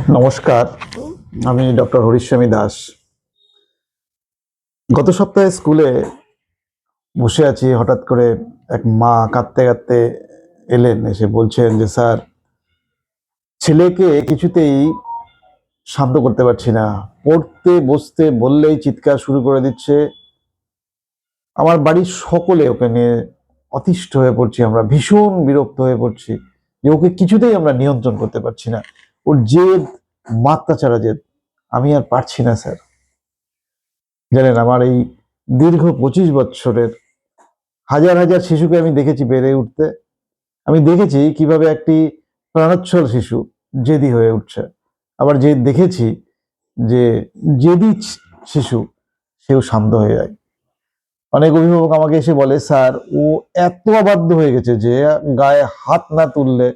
নমস্কার, আমি ডক্টর হরিস্বামী দাস। গত সপ্তাহে স্কুলে বসে আছি, হঠাৎ করে এক মা কাঁদতে কাঁদতে এলেন, এসে বলছেন যে স্যার, ছেলেকে কিছুতেই শান্ত করতে পারছি না, পড়তে বসতে বললেই চিৎকার শুরু করে দিচ্ছে। আমার বাড়ির সকলে ওকে নিয়ে অতিষ্ঠ হয়ে পড়ছি, আমরা ভীষণ বিরক্ত হয়ে পড়ছি যে ওকে কিছুতেই আমরা নিয়ন্ত্রণ করতে পারছি না। ওর জেদ মাত্রা ছাড়া জেদ, আমি আর পারছি না স্যার। জানেন, আমার এই দীর্ঘ 25 বছরের হাজার হাজার শিশুকে আমি দেখেছি বেড়ে উঠতে। আমি দেখেছি কিভাবে একটি প্রাণোচ্ছল শিশু জেদি হয়ে উঠছে, আবার যে দেখেছি যে জেদি শিশু সেও শান্ত হয়ে যায়। অনেক অভিভাবক আমাকে এসে বলে, স্যার ও এত অবাধ্য হয়ে গেছে যে গায়ে হাত না তুললে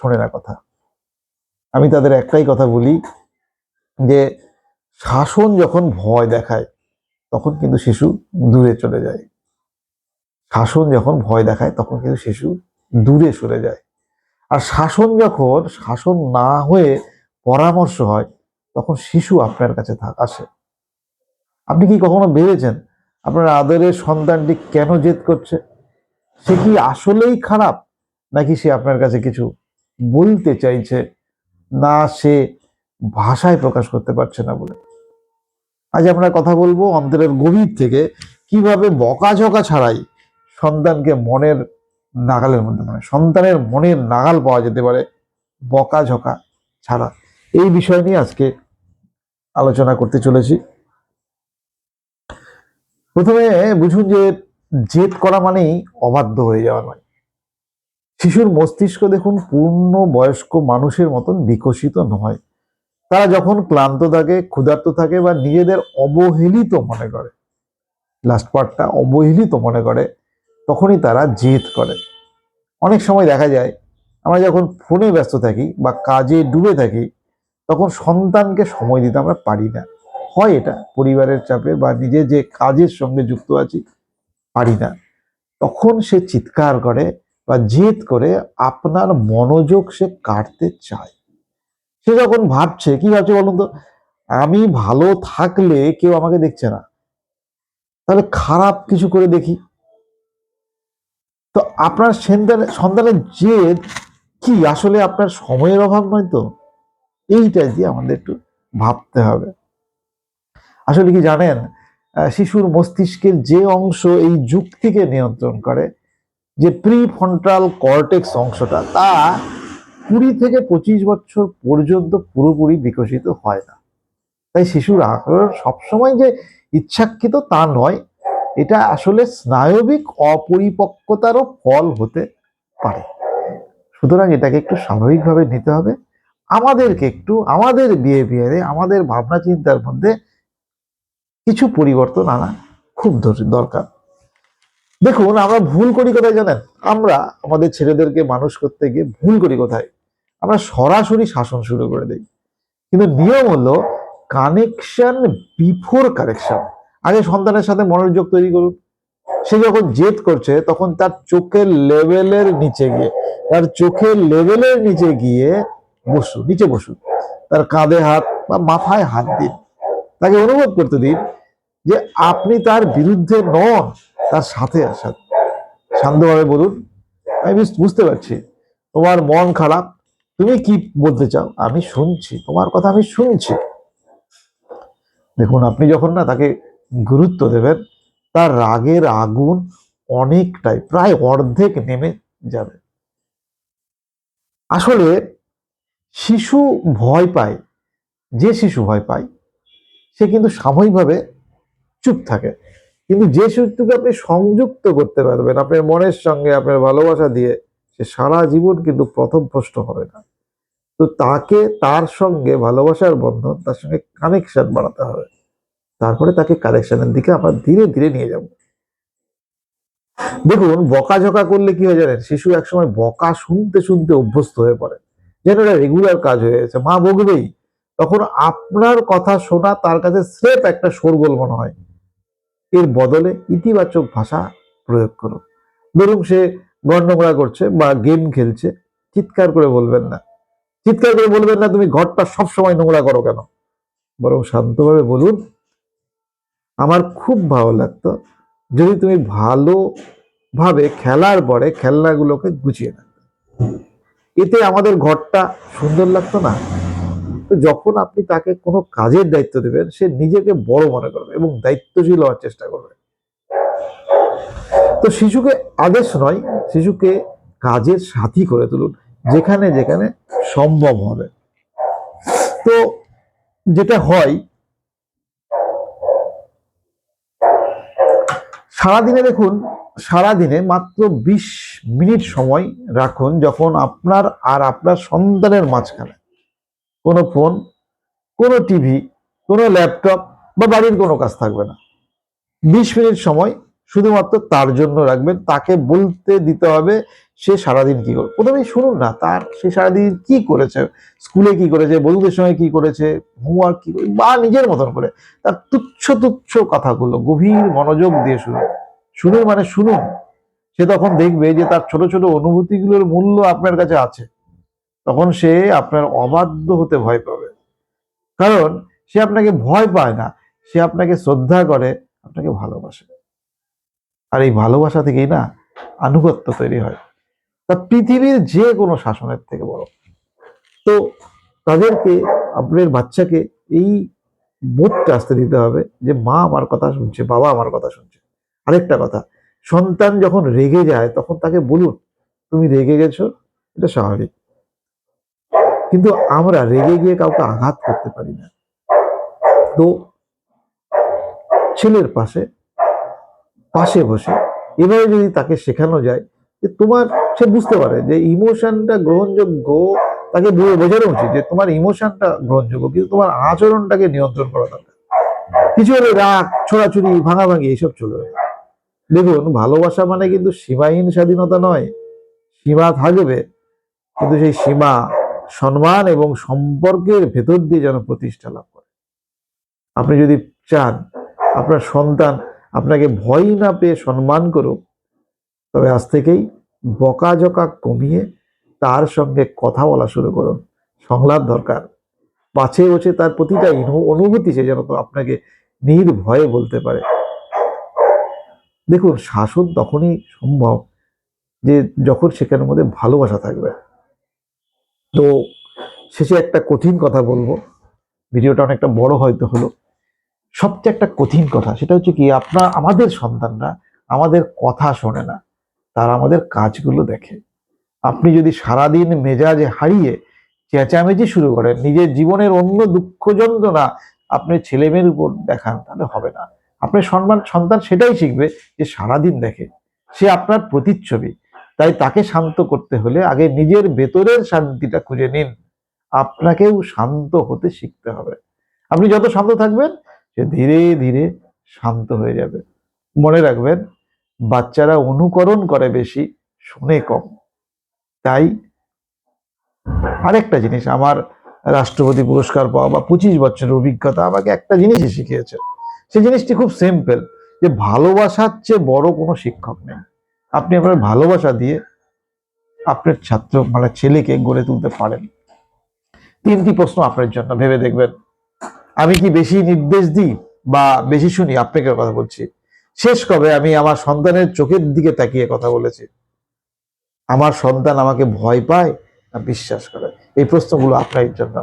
শোনে না কথা। আমি তাদের একটাই কথা বলি যে শাসন যখন ভয় দেখায় তখন কিন্তু শিশু দূরে চলে যায়। শাসন যখন ভয় দেখায় তখন কিন্তু শিশু দূরে সরে যায়। আর শাসন যখন শাসন না হয়ে পরামর্শ হয় তখন শিশু আপনার কাছে আসে। আপনি কি কখনো ভেবেছেন আপনার আদরের সন্তানটি কেন জেদ করছে? সে কি আসলেই খারাপ, নাকি সে আপনার কাছে কিছু বলতে চাইছে না, সে ভাষায় প্রকাশ করতে পারছে না বলে? আজ আমরা কথা বলবো অন্তরের গভীর থেকে কিভাবে বকাঝকা ছাড়াই সন্তানকে মনের নাগালের মধ্যে, মানে সন্তানের মনের নাগাল পাওয়া যেতে পারে বকাঝকা ছাড়া। এই বিষয় নিয়ে আজকে আলোচনা করতে চলেছি। প্রথমে বুঝুন যে জেদ করা মানেই অবাধ্য হয়ে যাওয়া নয়। শিশুর মস্তিষ্ক দেখুন পূর্ণ বয়স্ক মানুষের মতন বিকশিত নয়। তারা যখন ক্লান্ত থাকে, ক্ষুধার্ত থাকে বা নিজেদের অবহেলিত মনে করে, লাস্ট পার্টটা অবহেলিত মনে করে, তখনই তারা জেদ করে। অনেক সময় দেখা যায় আমরা যখন ফোনে ব্যস্ত থাকি বা কাজে ডুবে থাকি তখন সন্তানকে সময় দিতে আমরা পারি না। হয় এটা পরিবারের চাপে বা নিজে যে কাজের সঙ্গে যুক্ত আছি পারি না। তখন সে চিৎকার করে বা জেদ করে আপনার মনোযোগ সে কাটতে চায়। সে যখন ভাবছে, কি ভাবছে বলুন তো, আমি ভালো থাকলে কেউ আমাকে দেখছে না, তাহলে খারাপ কিছু করে দেখি। তো আপনার সন্তানের জেদ কি আসলে আপনার সময়ের অভাব নয় তো? এইটা দিয়ে আমাদের একটু ভাবতে হবে। আসলে কি জানেন, শিশুর মস্তিষ্কের যে অংশ এই যুক্তিকে নিয়ন্ত্রণ করে, যে প্রিফ্রন্টাল কর্টেক্স অংশটা, তা 20 থেকে 25 বছর পর্যন্ত পুরোপুরি বিকশিত হয় না। তাই শিশুর আচরণ সবসময় যে ইচ্ছাকৃত তা নয়, এটা আসলে স্নায়বিক অপরিপক্কতারও ফল হতে পারে। সুতরাং এটাকে একটু স্বাভাবিকভাবে নিতে হবে। আমাদেরকে একটু আমাদের বিহেভিয়ারে, আমাদের ভাবনা চিন্তার মধ্যে কিছু পরিবর্তন আনা খুব দরকার। দেখুন, আমরা ভুল করি কোথায় জানেন? আমরা আমাদের ছেলেদেরকে মানুষ করতে গিয়ে ভুল করি কোথায়? আমরা সরাসরি শাসন শুরু করে দিই। কিন্তু নিয়ম হলো কানেকশন বিফোর কারেকশন। আগে সন্তানের সাথে মনোযোগ তৈরি করুন। সে যখন জেদ করছে তখন তার চোখের লেভেলের নিচে গিয়ে, নিচে বসুন। তার কাঁধে হাত বা মাথায় হাত দিন। তাকে অনুভব করতে দিন যে আপনি তার বিরুদ্ধে নন, তার সাথে আছেন। শান্তভাবে বলুন, আমি বুঝতে পারছি তোমার মন খারাপ, তুমি কি বলতে চাও আমি শুনছি, তোমার কথা আমি শুনছি। দেখুন, আপনি যখন না তাকে গুরুত্ব দেবেন, তার রাগের আগুন অনেকটাই, প্রায় অর্ধেক নেমে যাবে। আসলে শিশু ভয় পায়, যে শিশু ভয় পায় সে কিন্তু সাময়িকভাবে চুপ থাকে, কিন্তু যে শিশুকে আপনি সংযুক্ত করতে পারবেন আপনার মনের সঙ্গে, আপনার ভালোবাসা দিয়ে, সে সারা জীবন কিন্তু প্রথমপ্রষ্ট হবে না। তো তাকে তার সঙ্গে ভালোবাসার বন্ধন, তার সঙ্গে কানেকশন বাড়াতে হবে, তারপরে তাকে কানেকশনের দিকে আমরা ধীরে ধীরে নিয়ে যাব। দেখুন, বকাঝকা করলে কি হয় জানেন, শিশু একসময় বকা শুনতে শুনতে অভ্যস্ত হয়ে পড়ে, যেন এটা রেগুলার কাজ হয়ে গেছে, মা বকবেই। তখন আপনার কথা শোনা তার কাছে স্রেফ একটা শোরগোল মনে হয়। এর বদলে ইতিবাচক ভাষা প্রয়োগ করুন। ধরুন সে গন্ডগোড়া করছে বা গেম খেলছে, চিৎকার করে বলবেন না, চিৎকার করে বলবেন না তুমি ঘরটা সবসময় নোংরা করো কেন, বরং শান্তভাবে বলুন আমার খুব ভালো লাগতো যদি তুমি ভালোভাবে খেলার পরে খেলনাগুলোকে গুছিয়ে না, এতে আমাদের ঘরটা সুন্দর লাগতো না। তো যখন আপনি তাকে কোনো কাজের দায়িত্ব দেবেন, সে নিজেকে বড় মনে করবে এবং দায়িত্বশীল হওয়ার চেষ্টা করবে। তো শিশুকে আদেশ নয়, শিশুকে কাজের সাথী করে তুলুন যেখানে যেখানে সম্ভব হবে। তো যেটা হয়, সারাদিনে দেখুন, সারাদিনে মাত্র 20 মিনিট সময় রাখুন যখন আপনার আর আপনার সন্তানের মাঝখানে কোনো ফোন, কোনো টিভি, কোনো ল্যাপটপ বা বাড়ির কোনো কাজ থাকবে না। 20 মিনিট সময় শুধুমাত্র তার জন্য রাখবেন। তাকে বলতে দিতে হবে সে সারাদিন কি করে। প্রথমেই শুনুন না সে সারাদিন কি করেছে, স্কুলে কি করেছে, বন্ধুদের সঙ্গে কি করেছে, হোমওয়ার্ক কি করে, বা নিজের মতন করে তার তুচ্ছ তুচ্ছ কথাগুলো গভীর মনোযোগ দিয়ে শুনুন। শুনুন, সে তখন দেখবে যে তার ছোট ছোট অনুভূতিগুলোর মূল্য আপনার কাছে আছে। তখন সে আপনার অবাধ্য হতে ভয় পাবে, কারণ সে আপনাকে ভয় পায় না, সে আপনাকে শ্রদ্ধা করে, আপনাকে ভালোবাসে। আর এই ভালোবাসা থেকেই না আনুগত্য তৈরি হয়, তা পৃথিবীর যে কোনো শাসনের থেকে বড়। তো তাদেরকে, আপনার বাচ্চাকে এই বোধটা আসতে দিতে হবে যে মা আমার কথা শুনছে, বাবা আমার কথা শুনছে। আরেকটা কথা, সন্তান যখন রেগে যায় তখন তাকে বলুন তুমি রেগে গেছো, এটা স্বাভাবিক। কিন্তু আমরা রেগে গিয়ে কাউকে আঘাত করতে পারি না। তো ছেলের পাশে পাশে বসে এভাবে যদি তাকে শেখানো যায় যে সে বুঝতে পারে যে ইমোশনটা গ্রহণযোগ্য, তাকে বোঝানো উচিত যে তোমার ইমোশনটা গ্রহণযোগ্য, কিন্তু তোমার আচরণটাকে নিয়ন্ত্রণ করা দরকার। কিছু হলে রাগ, ছোড়াছুড়ি, ভাঙাভাঙি এইসব চলবে। দেখুন, ভালোবাসা মানে কিন্তু সীমাহীন স্বাধীনতা নয়। সীমা থাকবে, কিন্তু সেই সীমা সম্মান এবং সম্পর্কের ভেতর দিয়ে যেন প্রতিষ্ঠা লাভ করে। আপনি যদি চান আপনার সন্তান আপনাকে ভয় না পেয়ে সম্মান করুক, তবে আজ থেকেই বকাঝকা কমিয়ে তার সঙ্গে কথা বলা শুরু করুন। সংলাপ দরকার, পাশে বসে তার প্রতিটা অনুভূতি সে যেন তো আপনাকে নির্ভয়ে বলতে পারে। দেখুন, শাসন তখনই সম্ভব যে যখন সেখানের মধ্যে ভালোবাসা থাকবে। তো শেষে একটা কঠিন কথা বলবো, ভিডিওটা অনেকটা বড় হয়তো হলো। সবচেয়ে একটা কঠিন কথা, সেটা হচ্ছে কি, আমাদের সন্তানরা আমাদের কথা শোনে না, তারা আমাদের কাজগুলো দেখে। আপনি যদি সারাদিন মেজাজে হারিয়ে চেঁচামেচি শুরু করেন, নিজের জীবনের অন্য দুঃখ যন্ত্রণা আপনি ছেলেমেয়ের উপর দেখান, তাহলে হবে না। আপনার সন্তান সেটাই শিখবে যে সারাদিন দেখে, সে আপনার প্রতিচ্ছবি। তাই তাকে শান্ত করতে হলে আগে নিজের ভেতরের শান্তিটা খুঁজে নিন। আপনাকেও শান্ত হতে শিখতে হবে। আপনি যত শান্ত থাকবেন, সে ধীরে ধীরে শান্ত হয়ে যাবে। মনে রাখবেন, বাচ্চারা অনুকরণ করে বেশি, শুনে কম। তাই আরেকটা জিনিস, আমার রাষ্ট্রপতি পুরস্কার পাওয়া বা 25 বছরের অভিজ্ঞতা আমাকে একটা জিনিসই শিখিয়েছে। সেই জিনিসটি খুব সিম্পল, যে ভালোবাসার চেয়ে বড় কোনো শিক্ষক নেই। আপনি আপনার ভালোবাসা দিয়ে আপনার ছেলেকে গড়ে তুলতে পারেন। 3টি প্রশ্ন আপনার জন্য, ভেবে দেখবেন। আমি কি বেশি নির্দেশ দিই বা বেশি শুনি? আপনাকে কথা বলছি। শেষ কবে আমি আমার সন্তানের চোখের দিকে তাকিয়ে কথা বলেছি? আমার সন্তান আমাকে ভয় পায় না বিশ্বাস করে? এই প্রশ্নগুলো আপনার জন্য।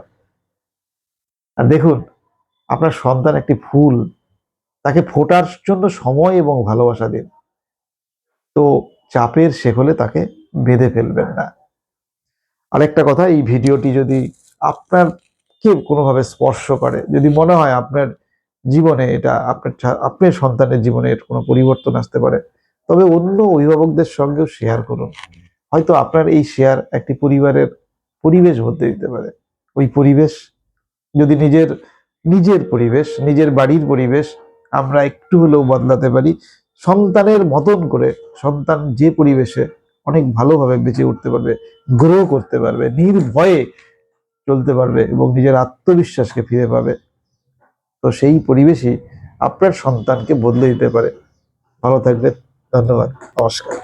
আর দেখুন, আপনার সন্তান একটি ফুল, তাকে ফোটার জন্য সময় এবং ভালোবাসা দিন। তো চাপের শেকলে তাকে বেঁধে ফেলবেন না। আরেকটা কথা, এই ভিডিওটি যদি আপনাকে কোনোভাবে স্পর্শ করে, যদি মনে হয় আপনার জীবনে এটা আপনার সন্তানের জীবনে এর কোনো পরিবর্তন আসতে পারে, তবে অন্য অভিভাবকদের সঙ্গেও শেয়ার করুন। হয়তো আপনার এই শেয়ার একটি পরিবারের পরিবেশ বদলে দিতে পারে। ওই পরিবেশ যদি নিজের পরিবেশ, নিজের বাড়ির পরিবেশ আমরা একটু হলেও বদলাতে পারি, সন্তানের মতন করে, সন্তান যে পরিবেশে অনেক ভালোভাবে বেঁচে উঠতে পারবে, গ্রো করতে পারবে, নির্ভয়ে চলতে পারবে এবং নিজের আত্মবিশ্বাসকে ফিরে পাবে, তো সেই পরিবেশই আপনার সন্তানকে বদলে দিতে পারে। ভালো থাকবেন, ধন্যবাদ, নমস্কার।